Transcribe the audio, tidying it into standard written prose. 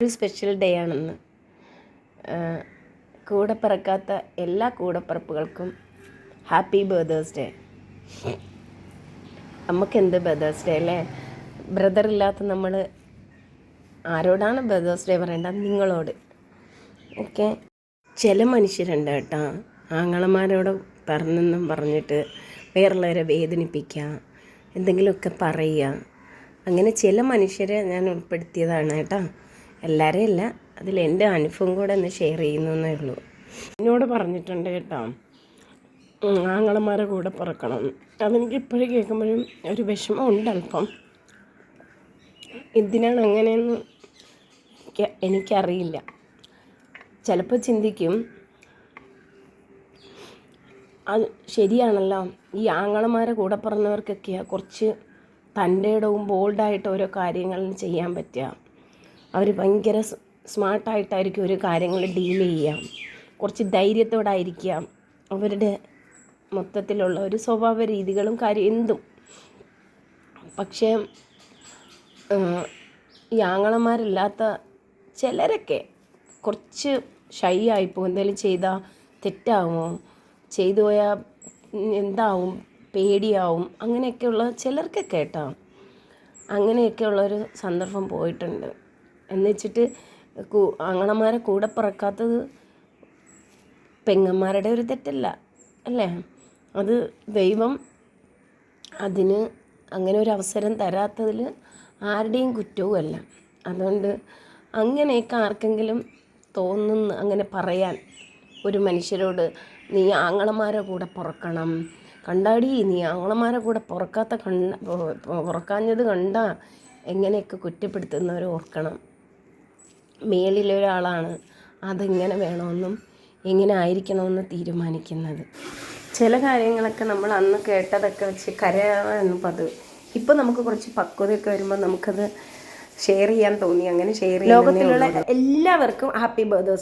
ഒരു special day ആണെന്ന്. കൂടെ പിറക്കാത്ത എല്ലാ കൂടപ്പിറപ്പുകൾക്കും ഹാപ്പി ബർത്ത്ഡേസ് ഡേ. നമുക്കെന്ത് ബർത്ത്ഡേസ് ഡേ അല്ലേ? ബ്രദർ ഇല്ലാത്ത നമ്മൾ ആരോടാണ് ബർത്ത്ഡേസ് ഡേ പറയേണ്ടത്? നിങ്ങളോട്. ഓക്കെ. ചില മനുഷ്യരുണ്ട് കേട്ടോ, ആങ്ങളമാരോട് പറഞ്ഞെന്നും പറഞ്ഞിട്ട് വേറുള്ളവരെ വേദനിപ്പിക്കുക, എന്തെങ്കിലുമൊക്കെ പറയുക. അങ്ങനെ ചില മനുഷ്യരെ ഞാൻ ഉൾപ്പെടുത്തിയതാണ് കേട്ടോ. എല്ലാവരെയും അല്ല, അതിലെൻ്റെ അനുഭവം കൂടെ ഒന്ന് ഷെയർ ചെയ്യുന്നേ ഉള്ളൂ. എന്നോട് പറഞ്ഞിട്ടുണ്ട് കേട്ടോ, ആങ്ങളമാരെ കൂടെ പിറക്കണം. അതെനിക്ക് ഇപ്പോഴും കേൾക്കുമ്പോഴും ഒരു വിഷമമുണ്ട് അല്പം. എന്തിനാണ് അങ്ങനെയെന്ന് എനിക്കറിയില്ല. ചിലപ്പോൾ ചിന്തിക്കും, അത് ശരിയാണല്ലോ, ഈ ആങ്ങളമാരെ കൂടെ പിറന്നവർക്കൊക്കെയാണ് കുറച്ച് തൻ്റെ ഇടവും ബോൾഡായിട്ട് ഓരോ കാര്യങ്ങളും ചെയ്യാൻ പറ്റുക. അവർ ഭയങ്കര സ്മാർട്ടായിട്ടായിരിക്കും ഒരു കാര്യങ്ങൾ ഡീൽ ചെയ്യുക, കുറച്ച് ധൈര്യത്തോടായിരിക്കാം അവരുടെ മൊത്തത്തിലുള്ള ഒരു സ്വഭാവ രീതികളും എന്തും. പക്ഷേ ഈ ആങ്ങളമാരില്ലാത്ത ചിലരൊക്കെ കുറച്ച് ഷൈ ആയിപ്പോൾ, എന്തെങ്കിലും ചെയ്താൽ തെറ്റാവുമോ, ചെയ്തു പോയാൽ എന്താവും, പേടിയാവും, അങ്ങനെയൊക്കെയുള്ള ചിലർക്കൊക്കെ കേട്ടോ, അങ്ങനെയൊക്കെയുള്ളൊരു സന്ദർഭം പോയിട്ടുണ്ട്. എന്ന് വെച്ചിട്ട് ആങ്ങളമാരെ കൂടെ പിറക്കാത്തത് പെങ്ങന്മാരുടെ ഒരു തെറ്റല്ല അല്ലേ? അത് ദൈവം അതിന് അങ്ങനെ ഒരു അവസരം തരാത്തതിൽ ആരുടെയും കുറ്റവുമല്ല. അതുകൊണ്ട് അങ്ങനെയൊക്കെ ആർക്കെങ്കിലും തോന്നുന്നു അങ്ങനെ പറയാൻ ഒരു മനുഷ്യരോട്, നീ ആങ്ങളമാരെ കൂടെ പിറക്കണം, കണ്ടാടി നീ ആങ്ങളമാരെ കൂടെ പിറക്കാഞ്ഞത് കണ്ടാ, എങ്ങനെയൊക്കെ കുറ്റപ്പെടുത്തുന്നവർ ഓർക്കണം. മേളിലൊരാളാണ് അതെങ്ങനെ വേണമെന്നും എങ്ങനെ ആയിരിക്കണമെന്ന് തീരുമാനിക്കുന്നത്. ചില കാര്യങ്ങളൊക്കെ നമ്മൾ അന്ന് കേട്ടതൊക്കെ വെച്ച് കരയാമെന്ന് പതിവ്. ഇപ്പം നമുക്ക് കുറച്ച് പക്വതയൊക്കെ വരുമ്പോൾ നമുക്കത് ഷെയർ ചെയ്യാൻ തോന്നി. അങ്ങനെ ഷെയർ ചെയ്യാൻ. ലോകത്തിലുള്ള എല്ലാവർക്കും ഹാപ്പി ബർത്ത്ഡേ.